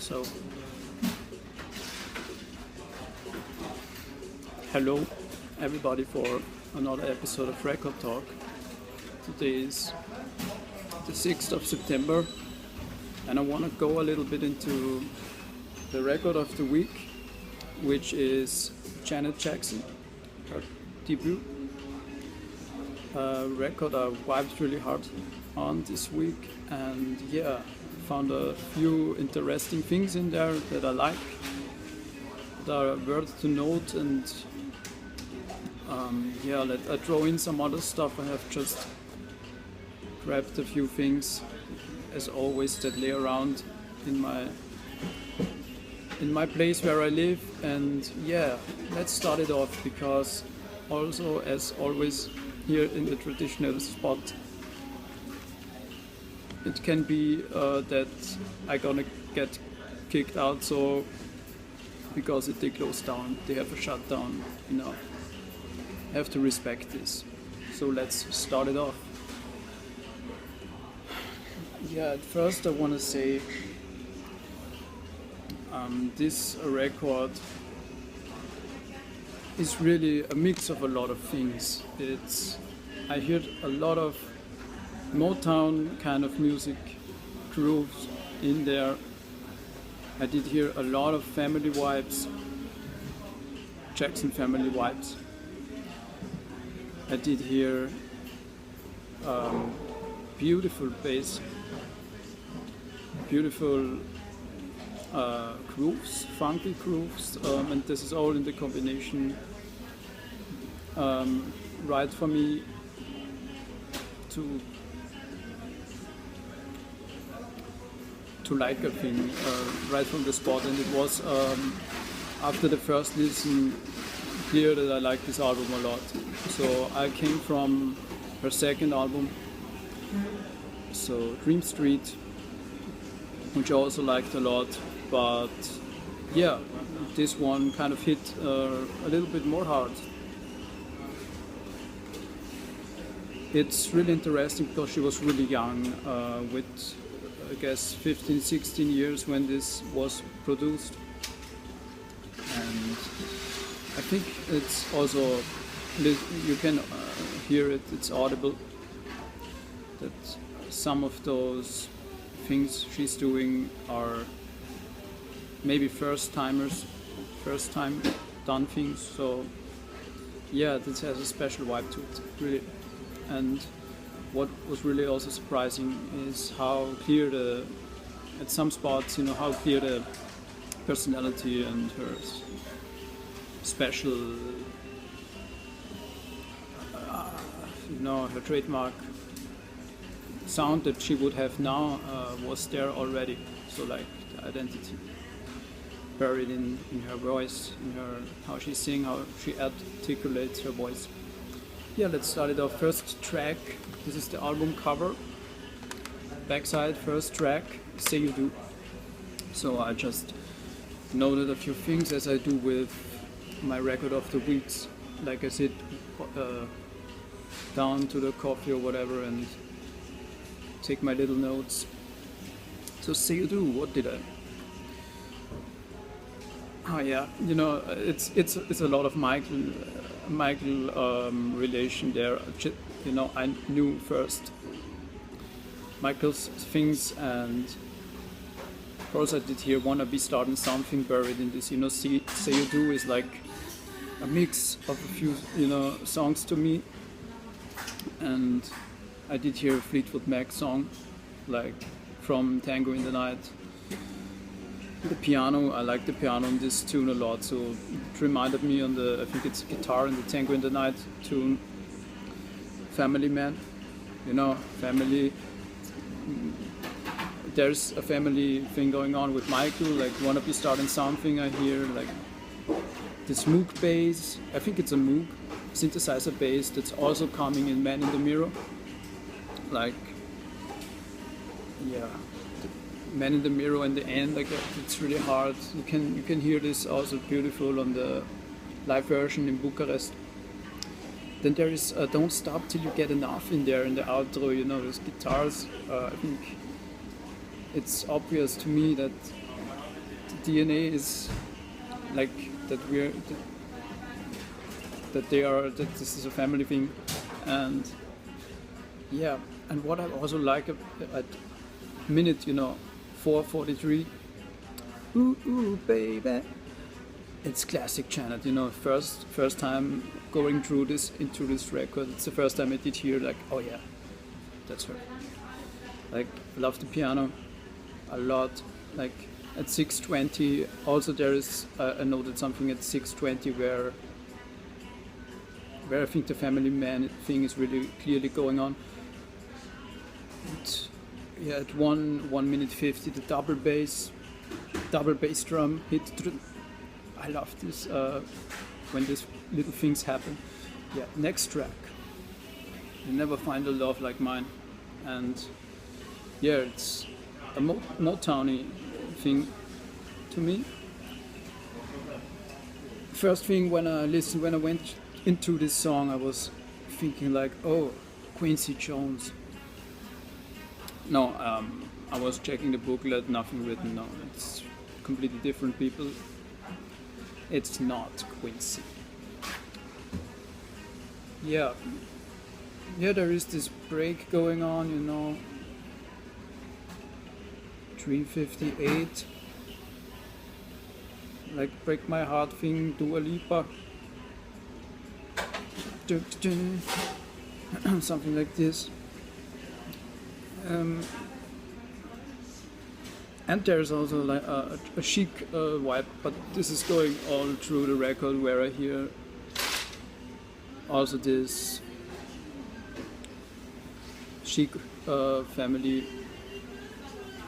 So, hello everybody for another episode of Recortalk. Today is the 6th of September and I want to go a little bit into the record of the week, which is Janet Jackson, her debut record I vibed really hard on this week, and found a few interesting things in there that I like, that are worth to note, and I throw in some other stuff. I have just grabbed a few things, as always, that lay around in my place where I live, and let's start it off, because also, as always, here in the traditional spot, it can be that I gonna get kicked out, so because they close down, they have a shutdown, I have to respect this. So let's start it off. At first I want to say this record is really a mix of a lot of things. I heard a lot of Motown kind of music grooves in there. I did hear a lot of family vibes, Jackson family vibes. I did hear beautiful bass, beautiful grooves, funky grooves, and this is all in the combination right for me to like a thing right from the spot. And it was after the first listen clear that I like this album a lot. So I came from her second album, so Dream Street, which I also liked a lot, but this one kind of hit a little bit more hard. It's really interesting because she was really young, with I guess 15, 16 years when this was produced, and I think it's also, you can hear it, it's audible, that some of those things she's doing are maybe first time done things. So this has a special vibe to it, really. And what was really also surprising is how clear at some spots, how clear the personality and her special, her trademark sound that she would have now was there already. So like the identity buried in her voice, in her how she sings, how she articulates her voice. Let's start it off. First track, this is the album cover. Backside, first track, Say You Do. So I just noted a few things, as I do with my record of the weeks. Like I sit down to the coffee or whatever and take my little notes. So Say You Do, what did I? It's a lot of Michael relation there. I knew first Michael's things, and of course I did hear Wanna Be Starting Something buried in this. Say You Do is like a mix of a few songs to me, and I did hear a Fleetwood Mac song, like From Tango in the Night. The piano, I like the piano on this tune a lot, so it reminded me on I think it's guitar in the Tango in the Night tune, Family Man, family. There's a family thing going on with Michael, like Wanna Be Starting Something. I hear like this Moog bass, I think it's a Moog synthesizer bass that's also coming in Man in the Mirror, like Man in the Mirror in the end, like it's really hard. You can hear this also beautiful on the live version in Bucharest. Then there is Don't Stop Till You Get Enough in there in the outro, those guitars. I think it's obvious to me that DNA is like that that this is a family thing, and yeah. And what I also like at minute 4:43, ooh baby, it's classic Janet. First time going through into this record. It's the first time I did hear like, oh yeah, that's her. Like, love the piano a lot. Like at 6:20, also there is I noted something at 6:20 where I think the family man thing is really clearly going on. Yeah, at 1 minute 50, the double bass drum hit. I love this when these little things happen. Yeah, next track. You never find a love like mine, and yeah, it's a Motowny thing to me. First thing when I went into this song, I was thinking like, oh, Quincy Jones. No, I was checking the booklet, nothing written. No, it's completely different people. It's not Quincy. Yeah, there is this break going on, 3:58. Like Break My Heart thing, Dua Lipa. Something like this. And there's also like a chic vibe, but this is going all through the record where I hear also this chic family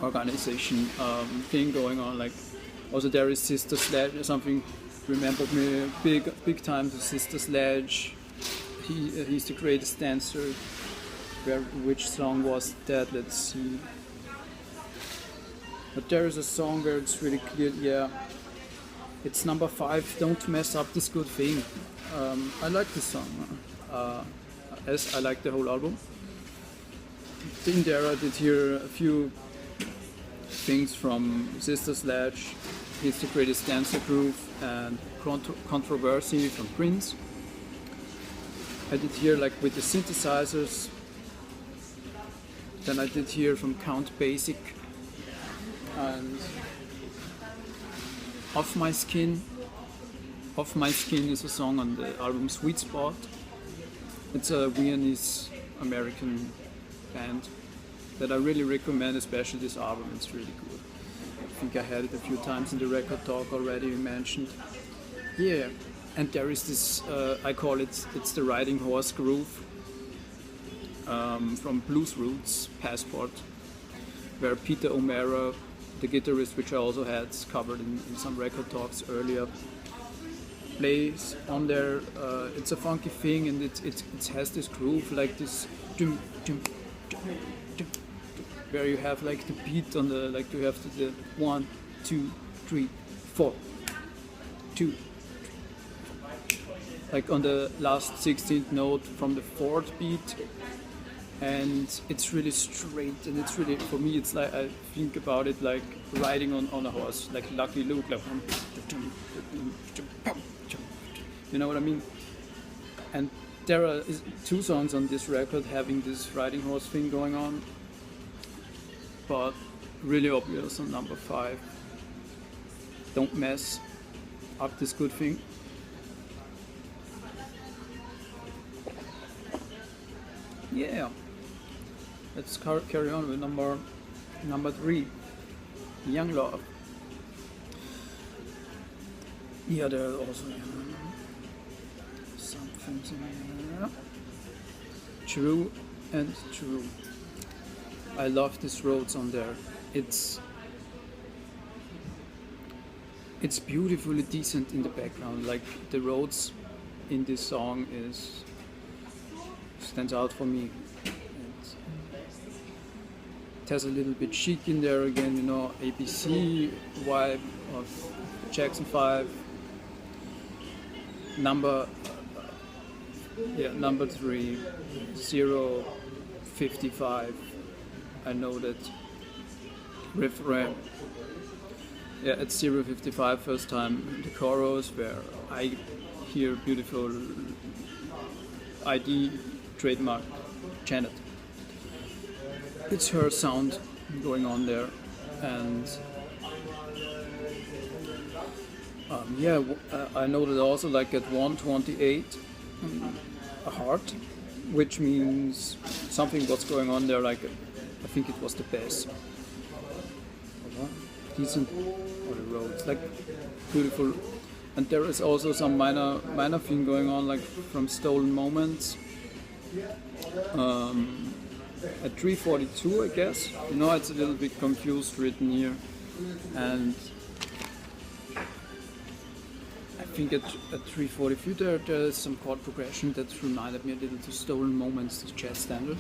organization thing going on. Like also there is Sister Sledge or something. Remembered me big time to Sister Sledge. He's the greatest dancer. Which song was that? Let's see. But there is a song where it's really clear. Yeah, it's number 5. Don't Mess Up This Good Thing. I like this song, as I like the whole album. In there I did hear a few things from Sister Sledge, He's the Greatest Dancer Groove, and Controversy from Prince. I did hear like with the synthesizers. Then I did hear from Count Basic and Off My Skin. Off My Skin is a song on the album Sweet Spot. It's a Viennese American band that I really recommend, especially this album. It's really good. I think I had it a few times in the Recortalk already mentioned. Yeah, and there is this, I call it's the Riding Horse Groove. From Blues Roots, Passport, where Peter O'Meara, the guitarist, which I also had covered in some record talks earlier, plays on there. It's a funky thing, and it has this groove like this, where you have like the beat on the, like you have the 1, 2, 3, 4, 2, like on the last 16th note from the 4th beat. And it's really straight, and it's really, for me, it's like, I think about it like riding on a horse, like Lucky Luke, like, you know what I mean? And there are 2 songs on this record having this riding horse thing going on, but really obvious on number 5. Don't Mess Up This Good Thing. Yeah. Let's carry on with number 3, Young Love. Yeah, there are also some things in here. True and True. I love these Rhodes on there. It's beautifully decent in the background. Like the Rhodes in this song stands out for me. It has a little bit chic in there again, ABC vibe of Jackson 5. Number 3, 0:55. I know that refrain. yeah, at 0:55 first time the chorus where I hear beautiful ID trademark Janet. It's her sound going on there, and I noted also like at 128 a heart, which means something was going on there. Like I think it was the bass. Decent on the roads, like beautiful. And there is also some minor thing going on, like from Stolen Moments. At 3:42, I guess. You know, it's a little bit confused written here, and I think at 3:43 there is some chord progression that reminded me a little to Stolen Moments, the jazz standard,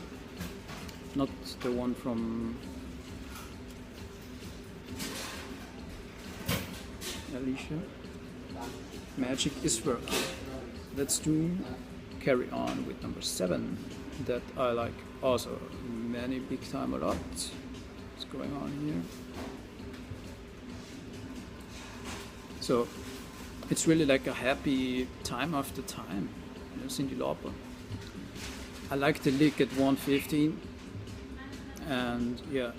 not the one from Alicia. Magic is working. Let's do carry on with number 7 that I like also many big time a lot. What's going on here? So it's really like a happy time after time, you know, Cyndi Lauper. I like the lick at 1:15, and yeah,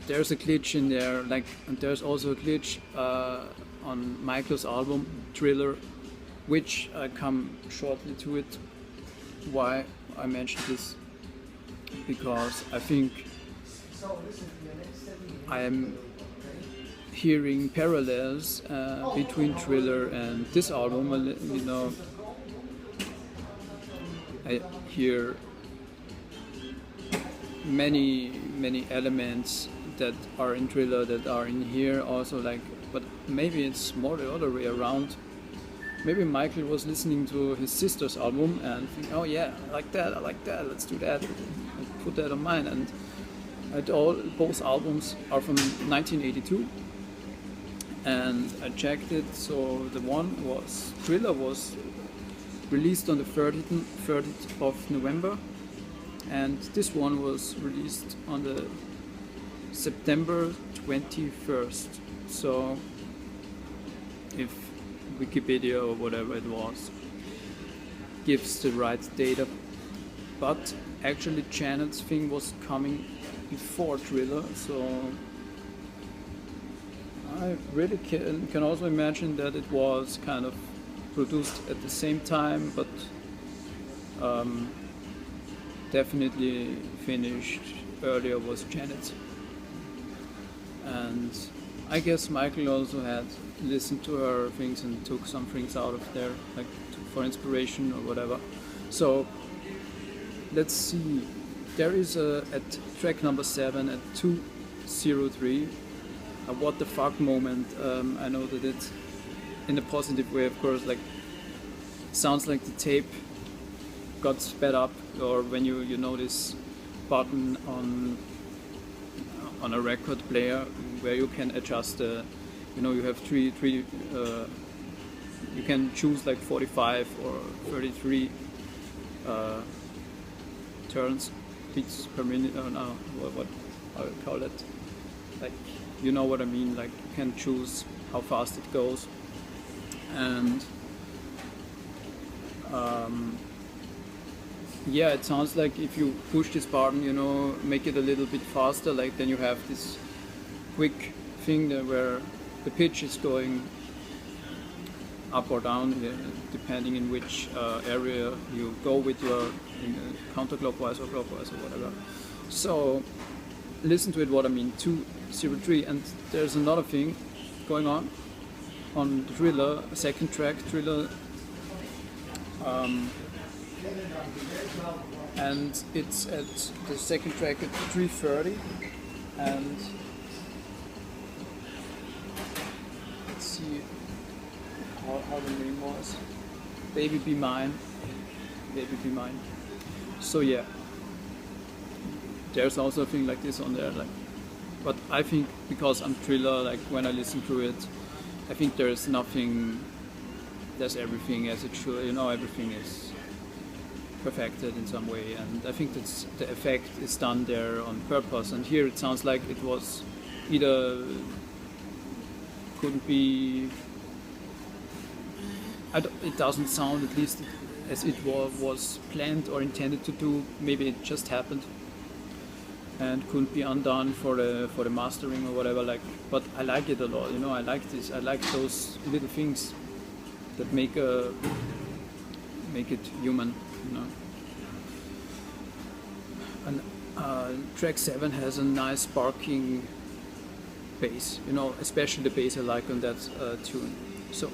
there's a glitch in there, like, and there's also a glitch on Michael's album Thriller, which I come shortly to it. Why I mentioned this? Because I think I am hearing parallels between Thriller and this album. You know, I hear many elements that are in Thriller that are in here also, like, but maybe it's more the other way around. Maybe Michael was listening to his sister's album and think, oh yeah, I like that, let's do that, and put that on mine. And both albums are from 1982, and I checked it. So the one was Thriller was released on the 30th of November, and this one was released on the September 21st. So if Wikipedia or whatever it was gives the right data, but actually Janet's thing was coming before Thriller, so I really can also imagine that it was kind of produced at the same time, but definitely finished earlier was Janet's. And I guess Michael also had listened to her things and took some things out of there, like for inspiration or whatever. So let's see. There is at track number 7 at 2:03 a what the fuck moment. I know that it's in a positive way, of course. Like, sounds like the tape got sped up, or when you know this button on a record player where you can adjust the, you know, you have three you can choose like 45 or 33 turns, beats per minute, or no, what I would call it, like, you know what I mean, like you can choose how fast it goes. And yeah, it sounds like if you push this button, you know, make it a little bit faster, like then you have this quick thing there where the pitch is going up or down, depending in which area you go with your counterclockwise or clockwise or whatever. So listen to it, what I mean, 2:03. And there's another thing going on the Thriller, second track, Thriller, and it's at the second track at 3:30, and let's see how the name was. Baby Be Mine. So yeah, there's also a thing like this on there, like, but I think because I'm Thriller, like when I listen to it, I think there's everything as it should, you know, everything is perfected in some way, and I think that's the effect is done there on purpose. And here it sounds like it was either couldn't be. It doesn't sound, at least as it was planned or intended to do. Maybe it just happened and couldn't be undone for the mastering or whatever. Like, but I like it a lot. You know, I like this. I like those little things that make it human. You know. And track 7 has a nice sparking bass. You know, especially the bass I like on that tune. So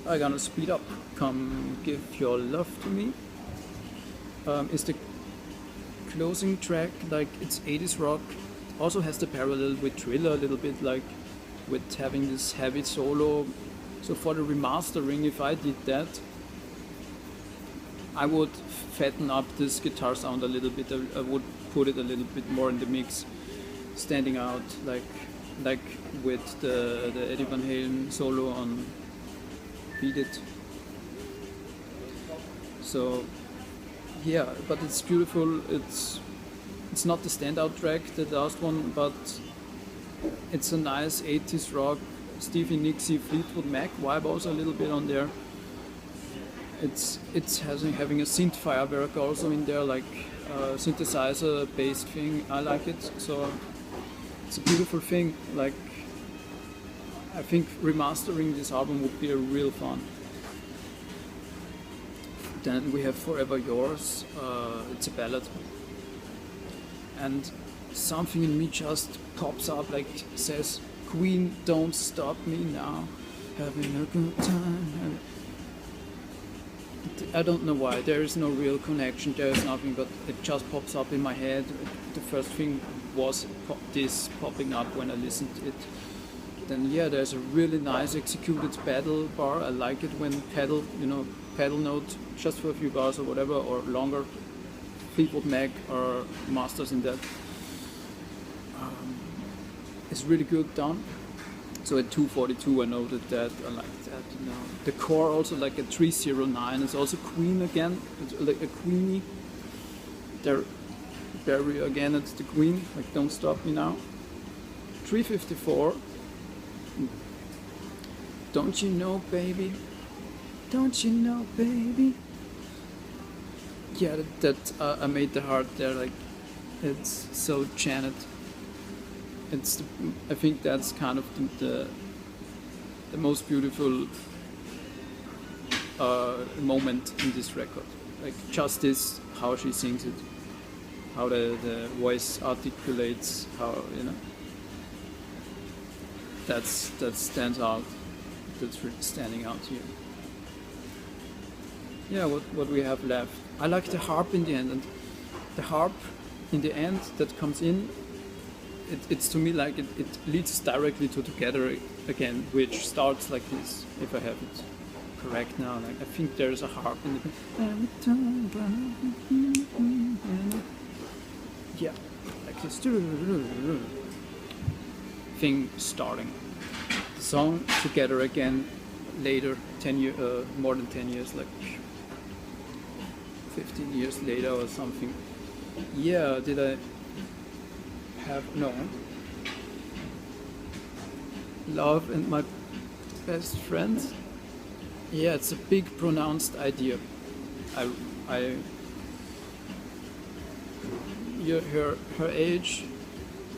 I'm gonna speed up. Come Give Your Love to Me is the closing track. Like, it's 80s rock. Also has the parallel with Thriller a little bit, like with having this heavy solo. So for the remastering, if I did that, I would fatten up this guitar sound a little bit. I would put it a little bit more in the mix, standing out, like with the Eddie Van Halen solo on Beat It. So yeah, but it's beautiful. It's not the standout track, the last one, but it's a nice 80s rock, Stevie Nicks, Fleetwood Mac vibe also a little bit on there. It's having a synth work also in there, like synthesizer based thing. I like it. So it's a beautiful thing. Like, I think remastering this album would be a real fun. Then we have Forever Yours. It's a ballad, and something in me just pops up, like says, "Queen, don't stop me now, having a good time." And I don't know why. There is no real connection. There is nothing, but it just pops up in my head. The first thing was this popping up when I listened to it. Then yeah, there's a really nice executed pedal bar. I like it when pedal note just for a few bars or whatever, or longer. Fleetwood Mac or masters in that. It's really good done. So at 242 I noted that, I like that, you know. The core also, like at 309, is also Queen again, it's like a Queenie. There, Barry again, it's the Queen, like Don't Stop Me Now. 354, Don't You Know Baby, Don't You Know Baby. Yeah, I made the heart there, like, it's so Janet. I think that's kind of the most beautiful moment in this record. Like, just this, how she sings it, how the voice articulates, how, you know, that stands out. That's really standing out here. Yeah, what we have left. I like the harp in the end, and the harp in the end that comes in. It's to me like it leads directly to Together Again, which starts like this, if I have it correct now. Like, I think there's a harp in the... Yeah, like this thing starting. The song Together Again later, more than 10 years, like 15 years later or something. Yeah, did I... No. Love and My Best Friend. Yeah, it's a big pronounced idea. Her age,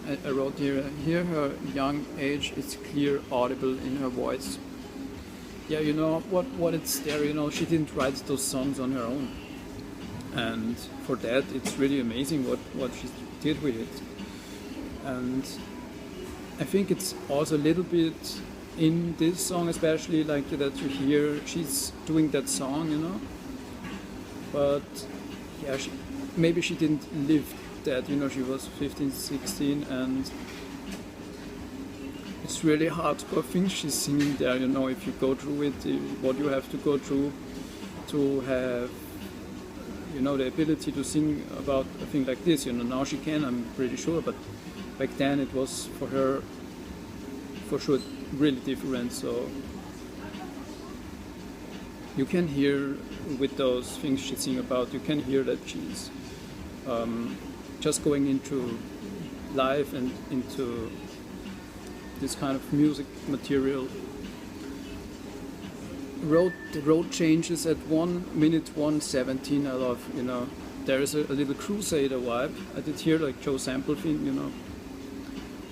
I wrote here her young age is clear, audible in her voice. Yeah, you know what it's there, you know, she didn't write those songs on her own. And for that it's really amazing what she did with it. And I think it's also a little bit in this song, especially, like that you hear she's doing that song, you know. But yeah, maybe she didn't live that, you know. She was 15, 16, and it's really hardcore things she's singing there, you know. If you go through it, what you have to go through to have, you know, the ability to sing about a thing like this, you know. Now she can, I'm pretty sure, but back then it was for her, for sure, really different. So you can hear with those things she sings about, you can hear that she's just going into life and into this kind of music material. The road changes at 1 minute 1:17. I love, there is a little Crusader vibe. I did hear like Joe Sample thing,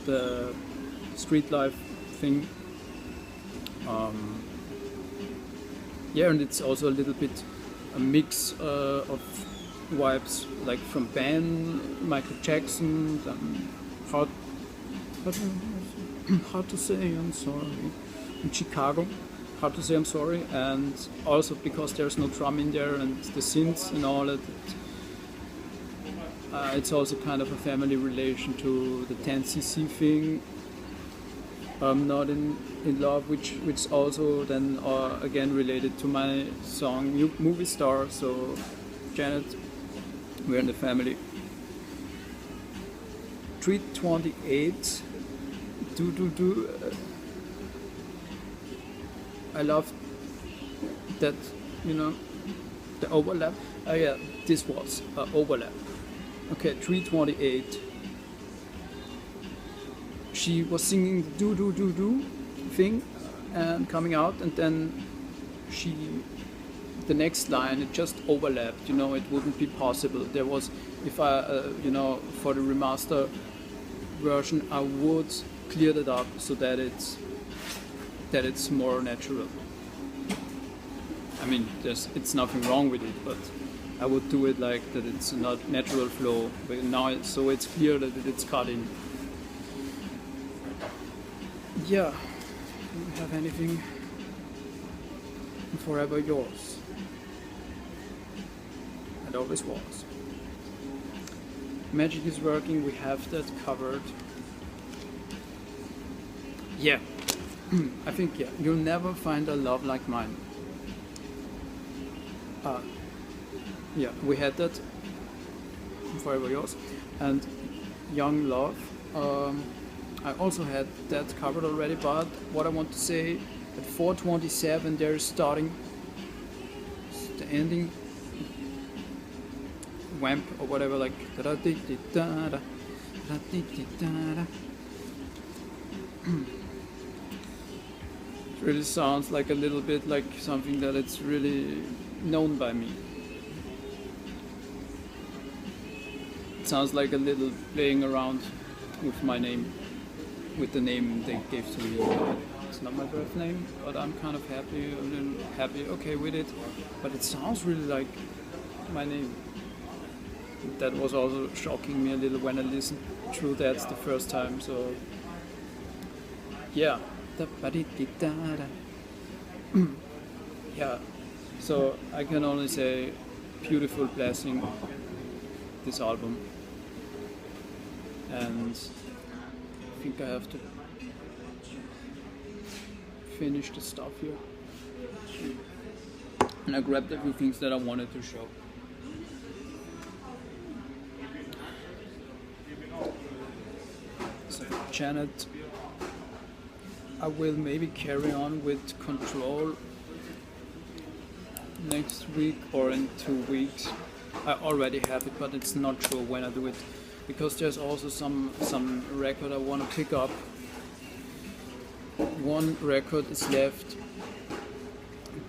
the street life thing. And it's also a little bit a mix of vibes, like from Ben, Michael Jackson, hard to say I'm sorry, in Chicago, hard to say I'm sorry, and also because there's no drum in there and the synths and all that. It's also kind of a family relation to the 10cc thing. I'm not in love, which also then again related to my song Movie Star. So Janet, we're in the family. 328 do I love that, the overlap. Yeah, this was overlap. Okay, 328. She was singing the do thing and coming out, and then the next line, it just overlapped. It wouldn't be possible. There was, if I for the remaster version, I would clear that up so that it's more natural. I mean, it's nothing wrong with it, but I would do it like that. It's not natural flow, but now so it's clear that it's cut in. Yeah, do you have anything? Forever Yours. It always was. Magic is Working, we have that covered. Yeah, I think, yeah, you'll never find a love like mine. Yeah, we had that, Forever Yours, and Young Love. I also had that covered already, but what I want to say, at 4:27 they're starting the ending wamp or whatever, like it really sounds like a little bit like something that it's really known by me. It sounds like a little playing around with my name, with the name they gave to me. It's not my birth name, but I'm kind of happy, okay with it. But it sounds really like my name. That was also shocking me a little when I listened through that the first time. So yeah, yeah. So I can only say, beautiful blessing, this album, and I think I have to finish the stuff here. And I grabbed a few things that I wanted to show. So Janet, I will maybe carry on with Control next week or in 2 weeks. I already have it, but it's not sure when I do it, because there's also some record I want to pick up. One record is left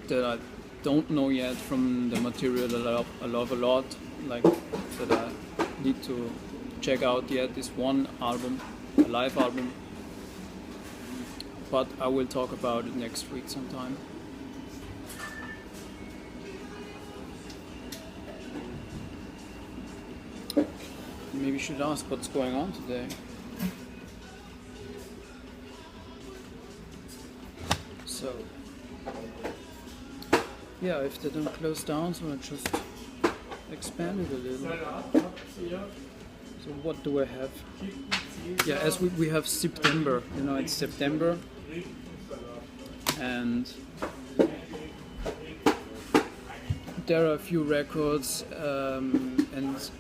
that I don't know yet from the material that I love a lot, like that I need to check out yet. This one album, a live album, but I will talk about it next week sometime. Maybe you should ask what's going on today. So, yeah, if they don't close down, so I just expand it a little. So what do I have? Yeah, as we have September, it's September, and there are a few records and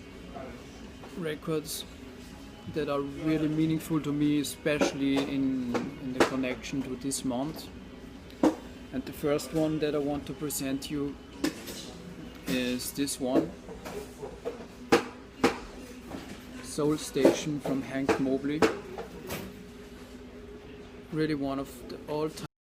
records that are really meaningful to me, especially in the connection to this month. And the first one that I want to present you is this one, Soul Station from Hank Mobley. really one of the all-time